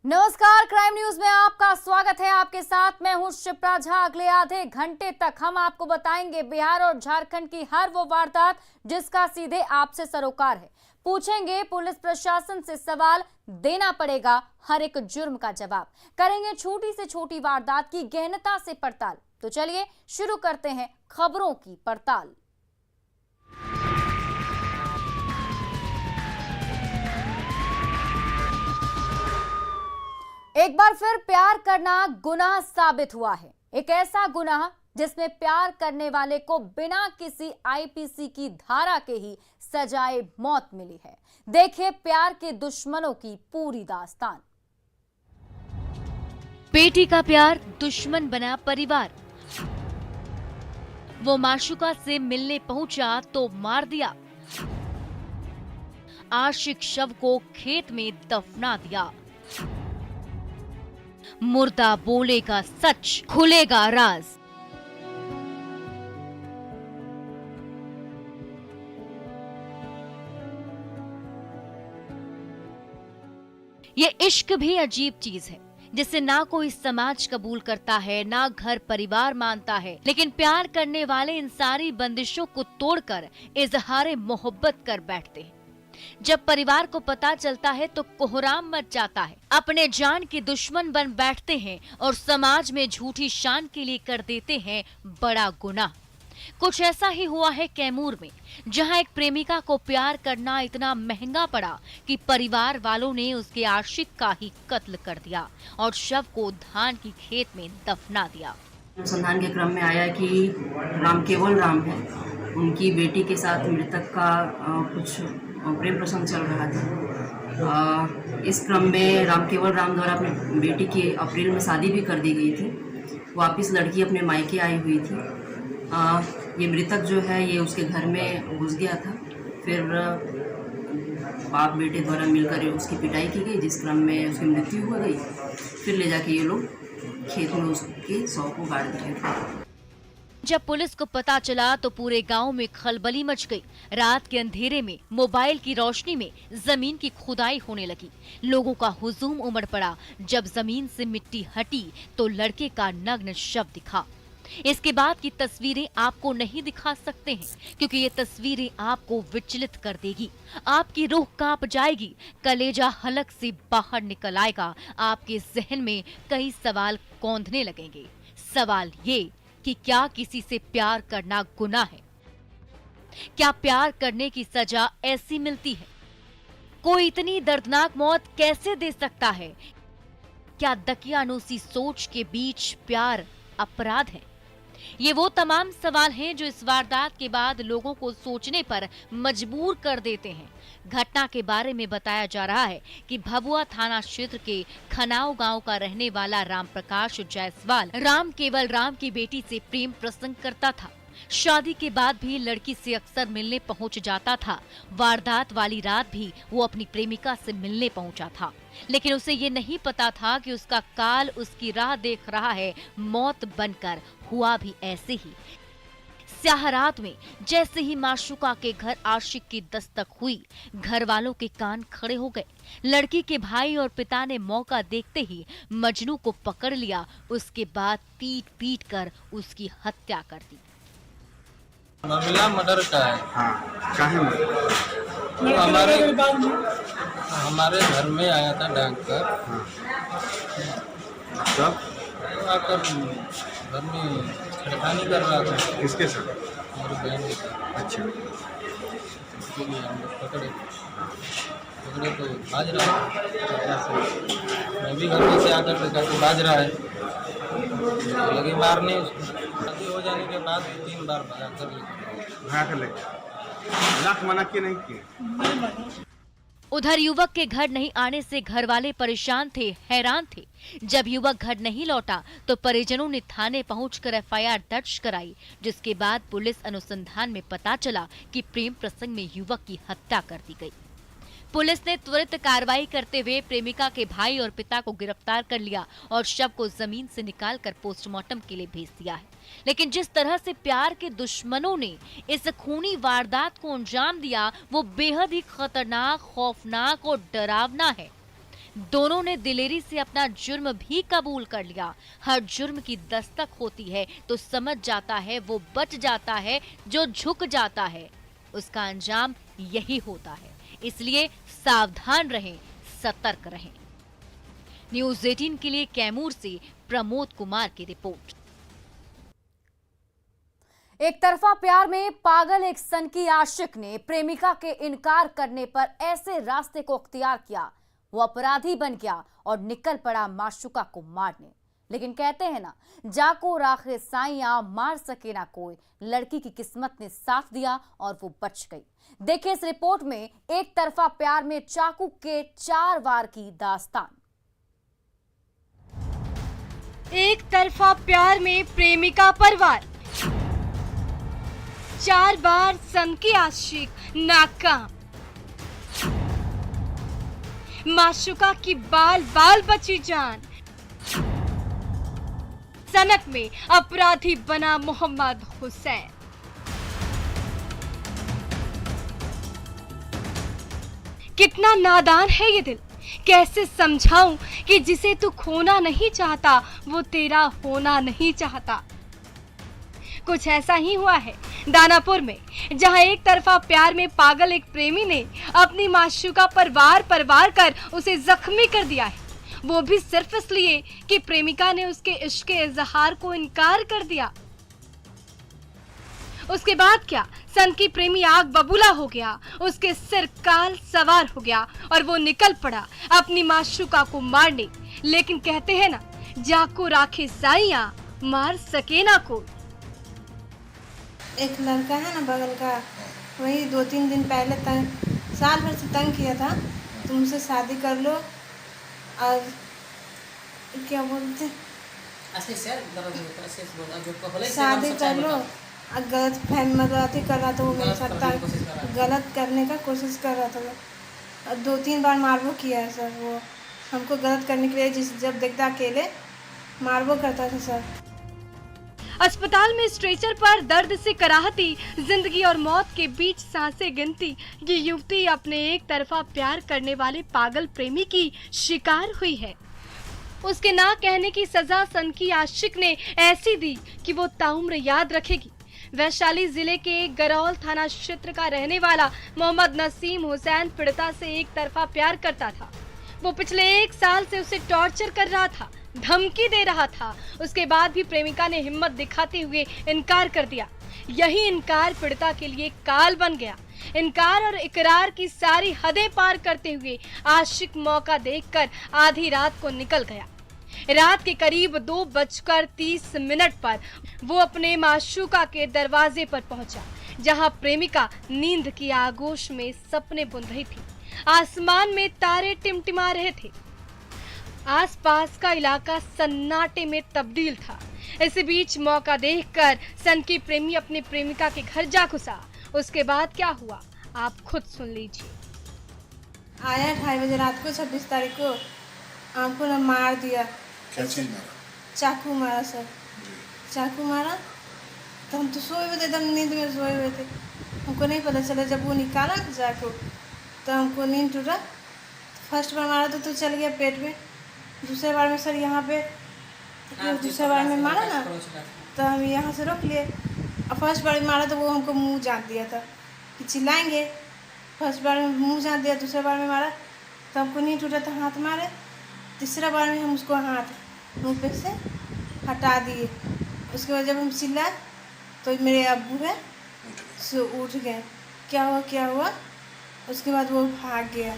नमस्कार, crime news में आपका स्वागत है। आपके साथ मैं हूं शिप्रा झा। अगले आधे घंटे तक हम आपको बताएंगे बिहार और झारखंड की हर वो वारदात जिसका सीधे आपसे सरोकार है। पूछेंगे पुलिस प्रशासन से सवाल, देना पड़ेगा हर एक जुर्म का जवाब। करेंगे छोटी से छोटी वारदात की गहनता से पड़ताल। तो चलिए शुरू करते हैं खबरों की पड़ताल। एक बार फिर प्यार करना गुनाह साबित हुआ है। एक ऐसा गुनाह जिसमें प्यार करने वाले को बिना किसी आईपीसी की धारा के ही सजाए मौत मिली है। देखिए प्यार के दुश्मनों की पूरी दास्तान। बेटी का प्यार दुश्मन बना परिवार। वो माशुका से मिलने पहुंचा तो मार दिया। आशिक शव को खेत में दफना दिया। मुर्दा बोलेगा सच, खुलेगा राज। ये इश्क भी अजीब चीज है जिसे ना कोई समाज कबूल करता है, ना घर परिवार मानता है, लेकिन प्यार करने वाले इन सारी बंदिशों को तोड़कर इजहार मोहब्बत कर बैठते हैं। जब परिवार को पता चलता है तो कोहराम मच जाता है। अपने जान के दुश्मन बन बैठते हैं और समाज में झूठी शान के लिए कर देते हैं बड़ा गुनाह। कुछ ऐसा ही हुआ है कैमूर में, जहां एक प्रेमिका को प्यार करना इतना महंगा पड़ा कि परिवार वालों ने उसके आशिक का ही कत्ल कर दिया और शव को धान की खेत में दफना दिया। अनुसंधान के क्रम में आया कि राम केवल राम है, उनकी बेटी के साथ मृतक का कुछ प्रेम प्रसंग चल रहा था। इस क्रम में राम केवल राम द्वारा अपनी बेटी की अप्रैल में शादी भी कर दी गई थी। वापस लड़की अपने मायके आई हुई थी। ये मृतक जो है ये उसके घर में घुस गया था। फिर बाप बेटे द्वारा मिलकर उसकी पिटाई की गई, जिस क्रम में उसकी मृत्यु हो गई। फिर ले जाके ये लोग खेत में उसके शव को गाड़ दिया। जब पुलिस को पता चला तो पूरे गांव में खलबली मच गई। रात के अंधेरे में मोबाइल की रोशनी में जमीन की खुदाई होने लगी। लोगों का हुजूम उमड़ पड़ा। जब जमीन से मिट्टी हटी तो लड़के का नग्न शव दिखा। इसके बाद की तस्वीरें आपको नहीं दिखा सकते हैं क्योंकि ये तस्वीरें आपको विचलित कर देगी। आपकी रूह कांप जाएगी, कलेजा हलक से बाहर निकल आएगा। आपके जहन में कई सवाल कौंधने लगेंगे। सवाल ये कि क्या किसी से प्यार करना गुनाह है? क्या प्यार करने की सजा ऐसी मिलती है? कोई इतनी दर्दनाक मौत कैसे दे सकता है? क्या दकियानूसी सोच के बीच प्यार अपराध है? ये वो तमाम सवाल हैं जो इस वारदात के बाद लोगों को सोचने पर मजबूर कर देते हैं। घटना के बारे में बताया जा रहा है कि भभुआ थाना क्षेत्र के खनाव गांव का रहने वाला राम प्रकाश जायसवाल राम केवल राम की बेटी से प्रेम प्रसंग करता था। शादी के बाद भी लड़की से अक्सर मिलने पहुंच जाता था। वारदात वाली रात भी वो अपनी प्रेमिका से मिलने पहुंचा था, लेकिन उसे ये नहीं पता था कि उसका काल उसकी राह देख रहा है। मौत बनकर हुआ भी ऐसे ही। स्याह रात में जैसे ही माशुका के घर आशिक की दस्तक हुई, घर वालों के कान खड़े हो गए। लड़की के भाई और पिता ने मौका देखते ही मजनू को पकड़ लिया। उसके बाद पीट पीट कर उसकी हत्या कर दी। मामला मर्डर का है। हाँ, काहे मर्डर? तो हमारे घर में आया था डॉक्टर। कब? तो आकर घर में छेड़खानी कर रहा था। किसके साथ? मेरी बहन के साथ। अच्छा। इसके लिए हम लोग पकड़े तो भाज रहा है। मैं भी घर में से आकर देखा तो भाज रहा है, तो लगे मारने उसको। शादी हो जाने के बाद 3 बार भगा कर लेके लाख मना किए नहीं किए। उधर युवक के घर नहीं आने से घर वाले परेशान थे, हैरान थे। जब युवक घर नहीं लौटा तो परिजनों ने थाने पहुंचकर एफआईआर दर्ज कराई, जिसके बाद पुलिस अनुसंधान में पता चला कि प्रेम प्रसंग में युवक की हत्या कर दी गई। पुलिस ने त्वरित कार्रवाई करते हुए प्रेमिका के भाई और पिता को गिरफ्तार कर लिया और शव को जमीन से निकालकर पोस्टमार्टम के लिए भेज दिया है। लेकिन जिस तरह से प्यार के दुश्मनों ने इस खूनी वारदात को अंजाम दिया वो बेहद ही खतरनाक, खौफनाक और डरावना है। दोनों ने दिलेरी से अपना जुर्म भी कबूल कर लिया। हर जुर्म की दस्तक होती है तो समझ जाता है वो बच जाता है, जो झुक जाता है उसका अंजाम यही होता है। इसलिए सावधान रहें, सतर्क रहें। न्यूज़ 18 के लिए कैमूर से प्रमोद कुमार की रिपोर्ट। एक तरफा प्यार में पागल एक सनकी आशिक ने प्रेमिका के इनकार करने पर ऐसे रास्ते को अख्तियार किया, वो अपराधी बन गया और निकल पड़ा माशूका को मारने। लेकिन कहते हैं ना, जाको राखे साइयां मार सके ना कोई। लड़की की किस्मत ने साथ दिया और वो बच गई। देखिए इस रिपोर्ट में एक तरफा प्यार में चाकू के 4 वार की दास्तान। एक तरफा प्यार में प्रेमिका पर वार, 4 बार सनकी आशिक नाकाम। माशूका की बाल बाल बची जान। सनक में अपराधी बना मोहम्मद हुसैन। कितना नादान है ये दिल, कैसे समझाऊं कि जिसे तू खोना नहीं चाहता वो तेरा होना नहीं चाहता। कुछ ऐसा ही हुआ है दानापुर में, जहां एक तरफा प्यार में पागल एक प्रेमी ने अपनी माशूका पर वार कर उसे जख्मी कर दिया है, वो भी सिर्फ इसलिए कि प्रेमिका ने उसके इश्क के इजहार को इनकार कर दिया। उसके बाद क्या, सनकी प्रेमी आग बबूला हो गया, उसके सिर काल सवार हो गया और वो निकल पड़ा अपनी माशूका को मारने। लेकिन कहते हैं ना, जाको राखे साइयां मार सके ना कोई। एक लड़का है ना बगल का, वही 2-3 दिन पहले साल भर से तंग किया था, तुमसे शादी कर लो और क्या बोलते शादी कर लो। गलत फहमी मतलब कर रहा था, वो मेरे साथ गलत करने का कोशिश कर रहा था। 2-3 बार मारबो किया है सर, वो हमको गलत करने के लिए जब देखता अकेले मारबो करता था सर। अस्पताल में स्ट्रेचर पर दर्द से कराहती, जिंदगी और मौत के बीच सांसें गिनती ये युवती अपने एक तरफा प्यार करने वाले पागल प्रेमी की शिकार हुई है। उसके ना कहने की सजा सनकी आशिक ने ऐसी दी कि वो ताउम्र याद रखेगी। वैशाली जिले के गरौल थाना क्षेत्र का रहने वाला मोहम्मद नसीम हुसैन पीड़िता से एक तरफा प्यार करता था। वो पिछले 1 साल से उसे टॉर्चर कर रहा था, धमकी दे रहा था। उसके बाद भी प्रेमिका ने हिम्मत दिखाते हुए इनकार कर दिया। यही इनकार पीड़िता के लिए काल बन गया। इनकार और इकरार की सारी हदें पार करते हुए आशिक मौका देखकर आधी रात को निकल गया। रात के करीब 2:30 पर वो अपने माशूका के दरवाजे पर पहुंचा, जहां प्रेमिका नींद की आगोश में सपने बुन रही थी। आसमान में तारे टिमटिमा रहे थे। आसपास का इलाका सन्नाटे में तब्दील था। इसी बीच मौका देखकर सनकी प्रेमी अपनी प्रेमिका के घर जा घुसा। उसके बाद क्या हुआ आप खुद सुन लीजिए। आया 2:30 बजे रात को 26 तारीख को, हमको ना मार दिया। क्या चीज मारा? चाकू मारा सर, चाकू मारा तो हम तो सोए हुए थे, एकदम नींद में सोए हुए थे। हमको नहीं पता चला, जब वो निकाला चाकू तो हमको नींद टूटा। फर्स्ट बार मारा तो चल गया पेट में, दूसरे बार में सर यहाँ पे, दूसरे बार में मारा ना तो हम यहाँ से रोक लिए। और फर्स्ट बार में मारा तो वो हमको मुंह जान दिया था कि चिल्लाएंगे। फर्स्ट बार में मुंह जान दिया, दूसरे बार में मारा तो हमको नहीं टूटा तो हाथ मारे। तीसरा बार में हम उसको हाथ मुँह पे से हटा दिए। उसके बाद जब हम चिल्लाए तो मेरे अब्बू है सो उठ गए, क्या हुआ। उसके बाद वो भाग गया।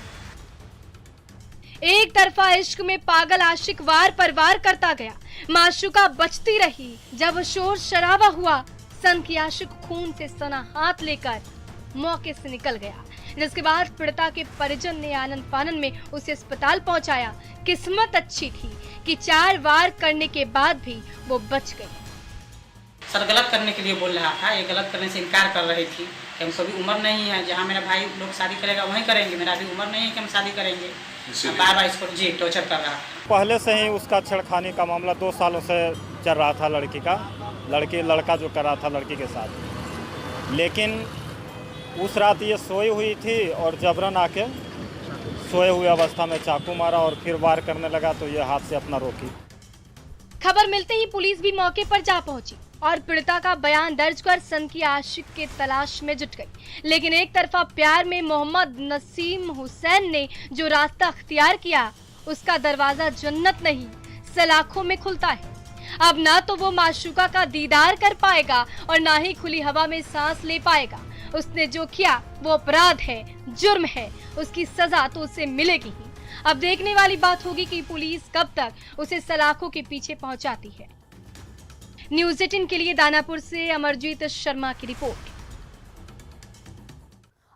एक तरफा इश्क में पागल आशिक वार पर वार करता गया, माशूका बचती रही। जब शोर शराबा हुआ, सनकी आशिक खून से सना हाथ लेकर मौके से निकल गया, जिसके बाद पीड़िता के परिजन ने आनंद फानन में उसे अस्पताल पहुंचाया। किस्मत अच्छी थी कि 4 वार करने के बाद भी वो बच गई। सर गलत करने के लिए बोल रहा था, ये गलत करने से इनकार कर रही थी। हमको भी उम्र नहीं है, जहाँ मेरा भाई लोग शादी करेगा वहीं करेंगे। मेरा भी उम्र नहीं है कि हम शादी करेंगे। बार इसको जी टॉर्चर कर रहा था। पहले से ही उसका छेड़खानी का मामला 2 सालों से चल रहा था लड़का जो कर रहा था लड़की के साथ। लेकिन उस रात ये सोई हुई थी और जबरन आके सोए हुए अवस्था में चाकू मारा और फिर वार करने लगा तो ये हाथ से अपना रोकी। खबर मिलते ही पुलिस भी मौके पर जा पहुंची और पीड़िता का बयान दर्ज कर सन की आशिक के तलाश में जुट गई। लेकिन एक तरफा प्यार में मोहम्मद नसीम हुसैन ने जो रास्ता अख्तियार किया, उसका दरवाजा जन्नत नहीं सलाखों में खुलता है। अब ना तो वो माशूका का दीदार कर पाएगा और ना ही खुली हवा में सांस ले पाएगा। उसने जो किया वो अपराध है, जुर्म है, उसकी सजा तो उसे मिलेगी ही। अब देखने वाली बात होगी कि पुलिस कब तक उसे सलाखों के पीछे पहुंचाती है। न्यूज़ 18 के लिए दानापुर से अमरजीत शर्मा की रिपोर्ट।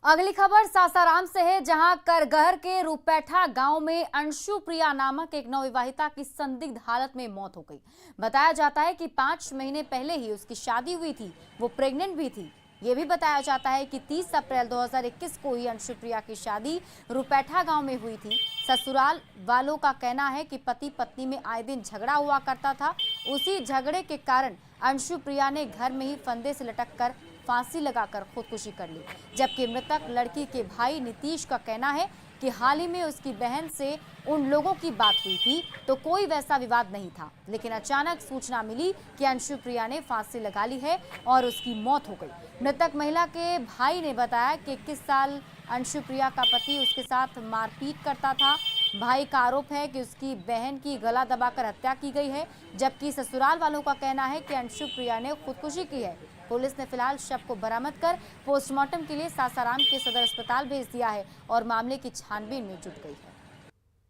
अगली खबर सासाराम से है, जहां करगहर के रूपैठा गांव में अंशु प्रिया नामक एक नवविवाहिता की संदिग्ध हालत में मौत हो गई। बताया जाता है कि 5 महीने पहले ही उसकी शादी हुई थी, वो प्रेग्नेंट भी थी। ये भी बताया जाता है कि 30 अप्रैल 2021 को ही अंशु प्रिया की शादी रूपैठा गांव में हुई थी। ससुराल वालों का कहना है कि पति पत्नी में आए दिन झगड़ा हुआ करता था। उसी झगड़े के कारण अंशु प्रिया ने घर में ही फंदे से लटक कर फांसी लगाकर खुदकुशी कर ली। जबकि मृतक लड़की के भाई नीतीश का कहना है कि हाल ही में उसकी बहन से उन लोगों की बात हुई थी तो कोई वैसा विवाद नहीं था, लेकिन अचानक सूचना मिली कि अंशु प्रिया ने फांसी लगा ली है और उसकी मौत हो गई। मृतक महिला के भाई ने बताया कि 21 साल अंशु प्रिया का पति उसके साथ मारपीट करता था। भाई का आरोप है कि उसकी बहन की गला दबाकर हत्या की गई है, जबकि ससुराल वालों का कहना है कि अंशु प्रिया ने खुदकुशी की है। पुलिस ने फिलहाल शव को बरामद कर पोस्टमार्टम के लिए सासाराम के सदर अस्पताल भेज दिया है और मामले की छानबीन में जुट गई है।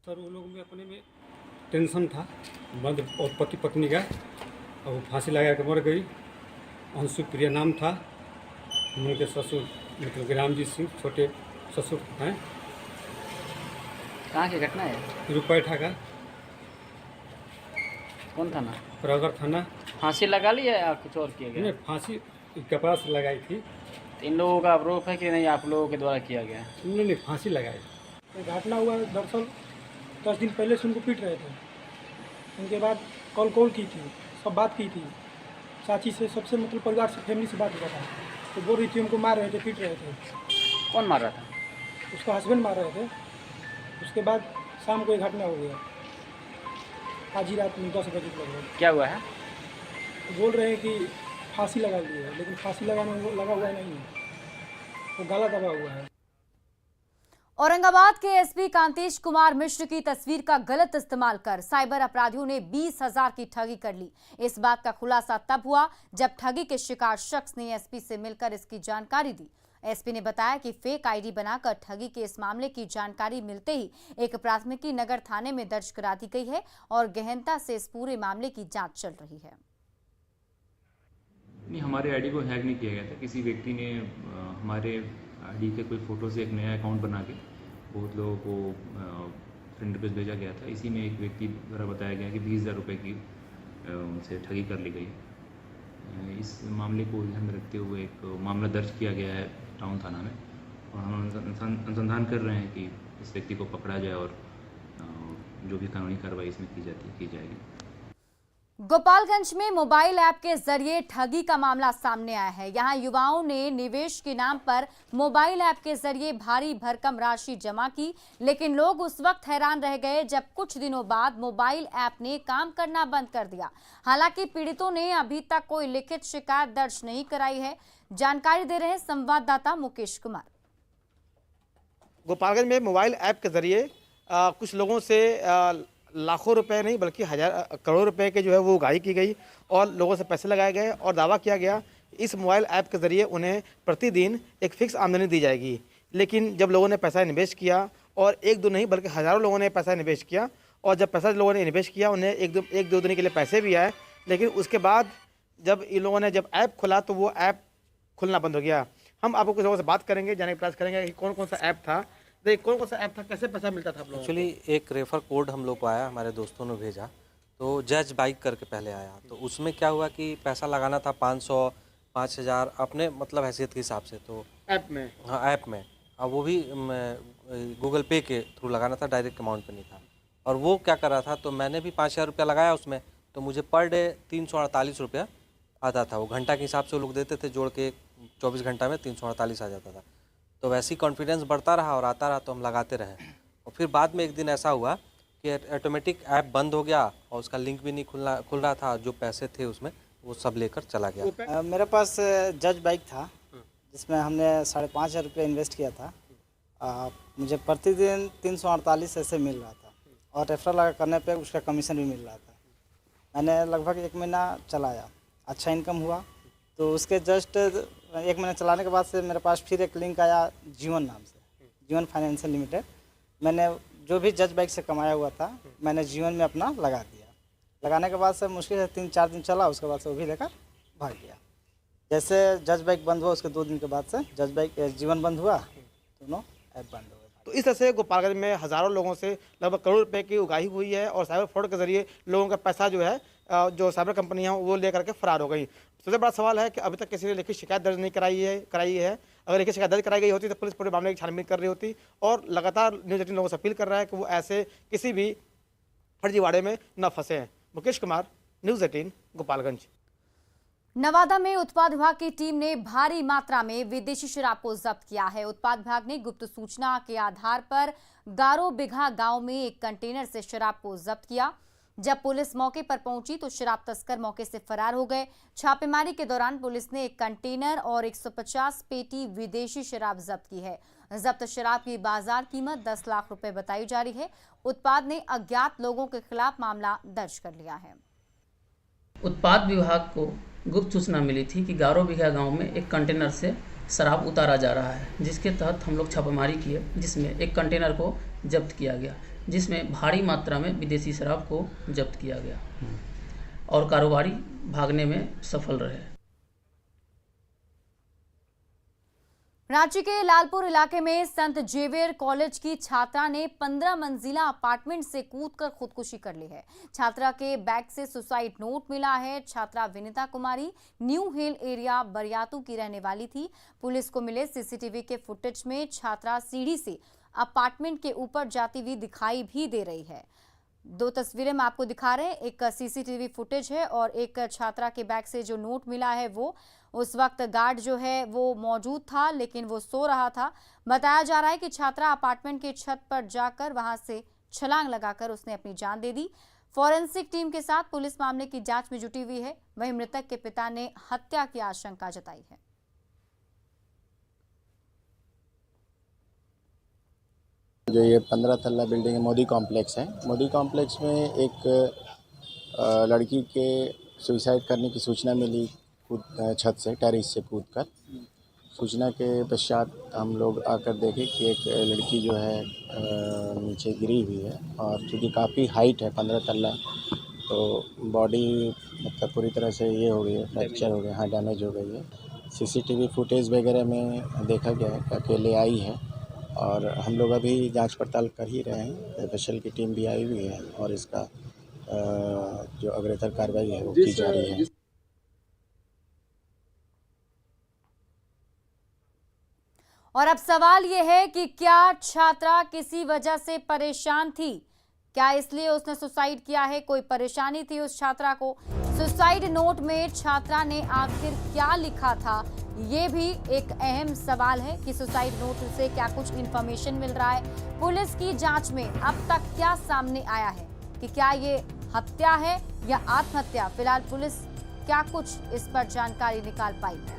सर वो लोग में अपने में टेंशन था मर्द और पति पत्नी का, और वो फांसी लगा के मर गई। अंशु प्रिया नाम था। उनके ससुर मतलब रामजी सिंह छोटे ससुर हैं। कहाँ की घटना है? रूपैठा का। कौन थाना? प्रगर थाना। फांसी लगा ली है या कुछ और किया गया? नहीं, फांसी कपड़ा से लगाई थी। इन लोगों का आरोप है कि नहीं आप लोगों के द्वारा किया गया? नहीं, फांसी लगाई। घटना हुआ दरअसल 10 दिन पहले से उनको पीट रहे थे। उनके बाद कॉल की थी, सब बात की थी चाची से, सबसे मतलब परिवार से, फैमिली से बात हुआ था। तो बोल रही थी उनको मार रहे थे, पीट रहे थे। कौन मार रहा था? उसका हस्बैंड मार रहे थे। उसके बाद शाम को एक घटना हो गया, आज ही रात में 10 बजे लगभग। क्या हुआ है? बोल रहे हैं कि फांसी लगा ली है, लेकिन फांसी लगा हुआ नहीं है, वो गला दबा हुआ है। औरंगाबाद के एसपी कांतेश कुमार मिश्र की तस्वीर का गलत इस्तेमाल कर साइबर अपराधियों ने 20,000 की ठगी कर ली। इस बात का खुलासा तब हुआ जब ठगी के शिकार शख्स ने एसपी से मिलकर इसकी जानकारी दी। एसपी ने बताया कि फेक आईडी बनाकर ठगी के इस मामले की जानकारी मिलते ही एक प्राथमिकी नगर थाने में दर्ज करा दी गई है और गहनता से इस पूरे मामले की जांच चल रही है। नहीं, हमारे आईडी को हैक नहीं किया गया था। किसी व्यक्ति ने हमारे आईडी के कोई फोटो से एक नया अकाउंट बना के बहुत लोगों को फ्रेंड रिक्वेस्ट भेजा गया था। इसी में एक व्यक्ति द्वारा बताया गया कि 20,000 रुपये की उनसे ठगी कर ली गई। इस मामले को ध्यान में रखते हुए एक मामला दर्ज किया गया है टाउन थाना में और हम अनुसंधान कर रहे हैं कि इस व्यक्ति को पकड़ा जाए और जो भी कानूनी कार्रवाई इसमें की जाएगी। गोपालगंज में मोबाइल ऐप के जरिए ठगी का मामला सामने आया है। यहां युवाओं ने निवेश के नाम पर मोबाइल ऐप के जरिए भारी भरकम राशि जमा की, लेकिन लोग उस वक्त हैरान रह गए जब कुछ दिनों बाद मोबाइल ऐप ने काम करना बंद कर दिया। हालांकि पीड़ितों ने अभी तक कोई लिखित शिकायत दर्ज नहीं कराई है। जानकारी दे रहे हैं संवाददाता मुकेश कुमार। गोपालगंज में मोबाइल ऐप के जरिए कुछ लोगों से लाखों रुपए नहीं बल्कि करोड़ों रुपए के जो है वो उगाही की गई और लोगों से पैसे लगाए गए और दावा किया गया इस मोबाइल ऐप के ज़रिए उन्हें प्रतिदिन एक फिक्स आमदनी दी जाएगी। लेकिन जब लोगों ने पैसा निवेश किया और एक दो नहीं बल्कि हज़ारों लोगों ने पैसा निवेश किया और जब पैसा लोगों ने निवेश किया उन्हें एक दो दिन के लिए पैसे भी आए, लेकिन उसके बाद जब इन लोगों ने जब ऐप खुला तो वो ऐप खुलना बंद हो गया। हम आपको कुछ लोगों से बात करेंगे, जानने का प्रयास करेंगे कि कौन कौन सा ऐप था, कौन कौन सा ऐप था, कैसे पैसा मिलता था आप लोगों को? एक्चुअली एक रेफर कोड हम लोग को आया, हमारे दोस्तों ने भेजा, तो जज बाइक करके पहले आया। तो उसमें क्या हुआ कि पैसा लगाना था 500 5,000 अपने मतलब हैसियत के हिसाब से। तो ऐप में, हाँ ऐप में, अब वो भी गूगल पे के थ्रू लगाना था, डायरेक्ट अमाउंट पे नहीं था। और वो क्या कर रहा था, तो मैंने भी 5,000 रुपया लगाया उसमें, तो मुझे पर डे 348 रुपया आता था। वो घंटा के हिसाब से वो लोग देते थे, जोड़ के 24 घंटा में 348 आ जाता था। तो वैसे ही कॉन्फिडेंस बढ़ता रहा और आता रहा, तो हम लगाते रहे। और फिर बाद में एक दिन ऐसा हुआ कि ऑटोमेटिक ऐप बंद हो गया और उसका लिंक भी नहीं खुल रहा था, जो पैसे थे उसमें वो सब लेकर चला गया। मेरे पास जज बाइक था जिसमें हमने 5,500 रुपये इन्वेस्ट किया था। मुझे प्रतिदिन 348 ऐसे मिल रहा था और रेफरल करने पे उसका कमीशन भी मिल रहा था। मैंने लगभग 1 महीना चलाया, अच्छा इनकम हुआ। तो उसके जस्ट 1 महीना चलाने के बाद से मेरे पास फिर एक लिंक आया जीवन नाम से, जीवन फाइनेंशियल लिमिटेड। मैंने जो भी जज बाइक से कमाया हुआ था मैंने जीवन में अपना लगा दिया। लगाने के बाद से मुश्किल से 3-4 दिन चला, उसके बाद से वो भी लेकर भाग गया। जैसे जज बाइक बंद हुआ उसके 2 दिन के बाद से जज बाइक जीवन बंद हुआ, दोनों ऐप बंद हो गए। तो इस तरह से गोपालगंज में हज़ारों लोगों से लगभग करोड़ रुपए की उगाही हुई है और साइबर फ्रॉड के जरिए लोगों का पैसा जो है जो साइबर कंपनियां वो लेकर के फरार हो गई। सबसे बड़ा सवाल है कि अभी तक किसी ने लिखित शिकायत दर्ज नहीं कराई है। अगर लिखित शिकायत दर्ज कराई गई होती तो पुलिस पूरे मामले की छानबीन कर रही होती। और लगातार न्यूज़ 18 लोगों से अपील कर रहा है कि वो ऐसे किसी भी फर्जीवाड़े में न फंसे हैं। मुकेश कुमार, न्यूज़ 18 गोपालगंज। नवादा में उत्पाद विभाग की टीम ने भारी मात्रा में विदेशी शराब को जब्त किया है। उत्पाद विभाग ने गुप्त सूचना के आधार पर गारो बिघा गांव में एक कंटेनर से शराब को जब्त किया। जब पुलिस मौके पर पहुंची तो शराब तस्कर मौके से फरार हो गए। छापेमारी के दौरान पुलिस ने एक कंटेनर और 150 पेटी विदेशी शराब जब्त की है। जब्त शराब की बाजार कीमत 10 लाख रुपए बताई जा रही है। उत्पाद ने अज्ञात लोगों के खिलाफ मामला दर्ज कर लिया है। उत्पाद विभाग को गुप्त सूचना मिली थी कि गारो बिघा गांव में एक कंटेनर से शराब उतारा जा रहा है, जिसके तहत हम लोग छापेमारी किए, जिसमें एक कंटेनर को जब्त किया गया, जिसमें भारी मात्रा में विदेशी शराब को जब्त किया गया और कारोबारी भागने में सफल रहे। रांची के लालपुर इलाके में संत जेवियर कॉलेज की छात्रा ने 15 मंजिला अपार्टमेंट से कूदकर खुदकुशी कर ली है। छात्रा के बैग से सुसाइड नोट मिला है। छात्रा विनीता कुमारी न्यू हिल एरिया बरियातू की रहने वाली थी। पुलिस को मिले सीसीटीवी के फुटेज में छात्रा सीढ़ी से अपार्टमेंट के ऊपर जाती हुई दिखाई भी दे रही है। 2 तस्वीरें मैं आपको दिखा रहे हैं, एक सीसीटीवी फुटेज है और एक छात्रा के बैग से जो नोट मिला है वो उस वक्त गार्ड जो है वो मौजूद था, लेकिन वो सो रहा था। बताया जा रहा है कि छात्रा अपार्टमेंट के छत पर जाकर वहां से छलांग लगाकर उसने अपनी जान दे दी। फॉरेंसिक टीम के साथ पुलिस मामले की जांच में जुटी हुई है। वहीं मृतक के पिता ने हत्या की आशंका जताई है। जो ये 15 तल्ला बिल्डिंग है, मोदी कॉम्प्लेक्स है। मोदी कॉम्प्लेक्स में एक लड़की के सुसाइड करने की सूचना मिली छत से, टेरेस से कूदकर। सूचना के पश्चात हम लोग आकर देखे कि एक लड़की जो है नीचे गिरी हुई है और चूँकि काफ़ी हाइट है, 15 तल्ला, तो बॉडी मतलब पूरी तरह से ये हो गई है, फ्रैक्चर हो गया, हाँ डैमेज हो गई है। सीसीटीवी फुटेज वगैरह में देखा गया है कि अकेले आई है और हम लोग अभी जांच पड़ताल कर ही रहे हैं। स्पेशल की टीम भी आई हुई है और इसका जो अग्रतर कार्रवाई है वो की जा रही है। और अब सवाल ये है कि क्या छात्रा किसी वजह से परेशान थी? क्या इसलिए उसने सुसाइड किया है? कोई परेशानी थी उस छात्रा को? सुसाइड नोट में छात्रा ने आखिर क्या लिखा था? ये भी एक अहम सवाल है कि सुसाइड नोट से क्या कुछ इंफॉर्मेशन मिल रहा है। पुलिस की जांच में अब तक क्या सामने आया है कि क्या ये हत्या है या आत्महत्या? फिलहाल पुलिस क्या कुछ इस पर जानकारी निकाल पाई है।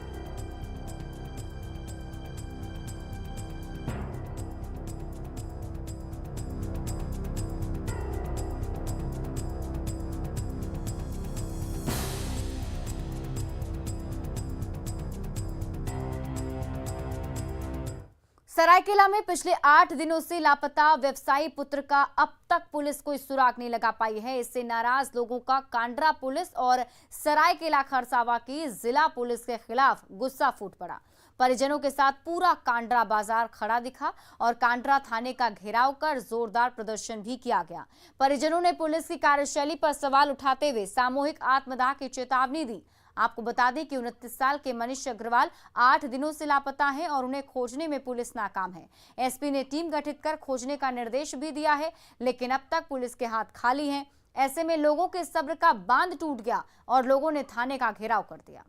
सरायकेला में पिछले 8 दिनों से लापता व्यवसायी पुत्र का अब तक पुलिस कोई सुराग नहीं लगा पाई है। इससे नाराज लोगों का कांड्रा पुलिस और सरायकेला खरसावां की जिला पुलिस के खिलाफ गुस्सा फूट पड़ा। परिजनों के साथ पूरा कांड्रा बाजार खड़ा दिखा और कांड्रा थाने का घेराव कर जोरदार प्रदर्शन भी किया गया। परिजनों ने पुलिस की कार्यशैली पर सवाल उठाते हुए सामूहिक आत्मदाह की चेतावनी दी। आपको बता दें कि 29 साल के मनीष अग्रवाल 8 दिनों से लापता हैं और उन्हें खोजने में पुलिस नाकाम है। एसपी ने टीम गठित कर खोजने का निर्देश भी दिया है, लेकिन अब तक पुलिस के हाथ खाली हैं। ऐसे में लोगों के सब्र का बांध टूट गया और लोगों ने थाने का घेराव कर दिया।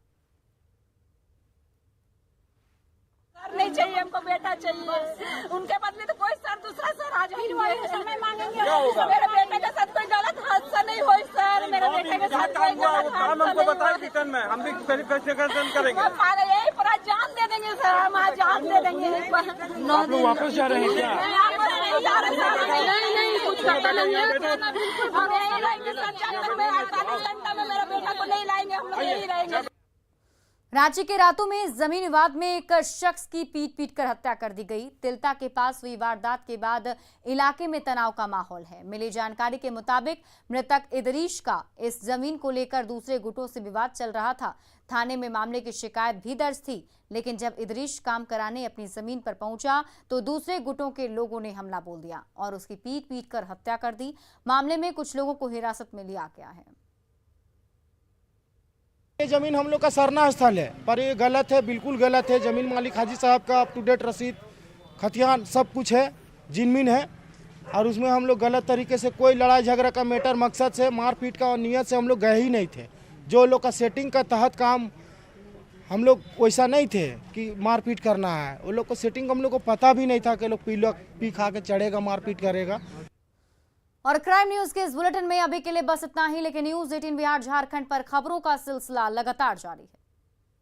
बाप नहीं चाहिए, हमको बेटा चाहिए। उनके बदले तो कोई सर दूसरा सर आ जाए, समय मांगेंगे। मेरे बेटे के साथ कोई गलत हादसा नहीं हो सर, मेरे बेटे के साथ कोई गलत हादसा हमको बताए रिटर्न में, हम भी वेरिफिकेशन करेंगे। यही पूरा जान दे देंगे सर, हम आज जान दे देंगे। आप लोग वापस जा रहे हैं क्या? नहीं कुछ पता नहीं है, हम यही रहेंगे सर। 48 घंटा में मेरा बेटा को नहीं लाएंगे, हम लोग यही रहेंगे। रांची के रातों में जमीन विवाद में एक शख्स की पीट कर हत्या कर दी गई। तिलता के पास हुई वारदात के बाद इलाके में तनाव का माहौल है। मिली जानकारी के मुताबिक मृतक इदरीश का इस जमीन को लेकर दूसरे गुटों से विवाद चल रहा था। थाने में मामले की शिकायत भी दर्ज थी, लेकिन जब इदरीश काम कराने अपनी जमीन पर पहुंचा तो दूसरे गुटों के लोगों ने हमला बोल दिया और उसकी पीट कर हत्या कर दी। मामले में कुछ लोगों को हिरासत में लिया गया है। ये जमीन हम लोग का सरना स्थल है, पर ये गलत है, बिल्कुल गलत है। जमीन मालिक हाजी साहब का अप टू डेट रसीद, खतियान सब कुछ है, जिनमीन है, और उसमें हम लोग गलत तरीके से कोई लड़ाई झगड़ा का मैटर मकसद से मारपीट का और नियत से हम लोग गए ही नहीं थे। जो लोग का सेटिंग का तहत काम हम लोग वैसा नहीं थे कि मारपीट करना है। वो लोग को सेटिंग हम लोग को पता भी नहीं था कि लोग पी खा के चढ़ेगा, मारपीट करेगा। और क्राइम न्यूज के इस बुलेटिन में अभी के लिए बस इतना ही, लेकिन न्यूज 18 बिहार झारखंड पर खबरों का सिलसिला लगातार जारी है।